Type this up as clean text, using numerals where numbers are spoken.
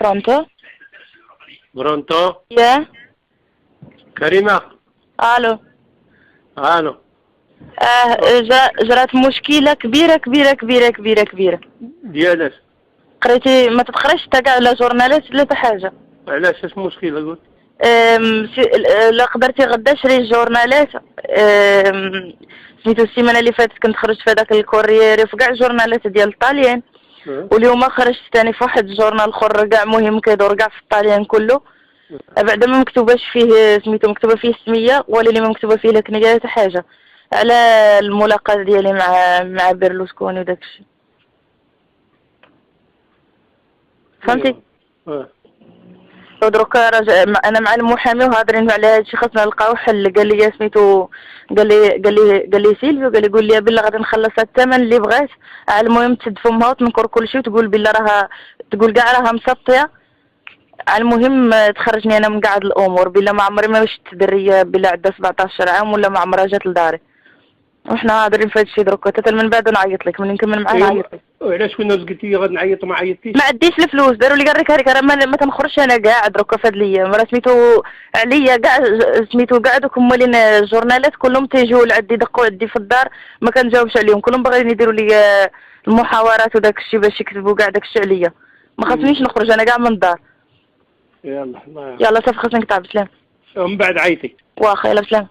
برونتو. برونتو. يا كريمة. الو. الو. جرات مشكلة كبيرة كبيرة كبيرة كبيرة كبيرة. ديالاش؟ قريتي ما تتقراش حتى كاع لا جورنالات لا حتى حاجة. علاش اش المشكلة قلت؟ لا قدرتي غدا شري الجورنالات. سميتو السيمانة اللي فاتت كنت خرجت في هذاك الكورييري في كاع الجورنالات ديال الطاليان. واليوم خرجت ثاني في واحد الجورنال اخر كاع مهم كيدور كاع في الطاليان كله. بعدا ما مكتوباش فيه سميتو، مكتوبه فيه السميه ولكن ما مكتوبه فيه لا كنية حتى حاجه على الملاقات ديالي مع بيرلوسكوني وداك الشيء. فهمتي؟ ودروكا انا مع المحامي وهادرين على هذا الشيء، خاصنا نلقاو حل. قال لي سميتو، قال لي سيلفيو، قال لي قول لي بلا غادي نخلص الثمن اللي بغيت. المهم تسد فمها وتنكر كل شيء وتقول بلا راها، تقول كاع راها مسطيه. المهم تخرجني انا من قاعد الامور بلا ما عمري ما مشيت دريه بلا عندها 17 عام ولا ما عمرها جات لداري. وحنا هادرين في هذا الشيء دروكا حتى من بعد نعيط لك ملي نكمل معاه نعيط لك. وعلاش كنا قلتي لي غادي نعيط وما عيطتيش؟ ما عنديش الفلوس، داروا لي قال لك راه ما تنخرجش انا كاع دروكا في هاد الايام. راه سميتو عليا كاع، سميتو كاع دوك مالين الجورنالات كلهم تيجيو لعندي يدقوا عندي في الدار ما كنجاوبش عليهم. كلهم باغيين يديروا لي المحاورات وداك الشيء باش يكتبوا كاع داك الشيء عليا. ما خاصنيش نخرج انا كاع من الدار. يلا يلا صافي خاصني نقطع. بسلام. ومن بعد عيطي. واخا يلا بسلام.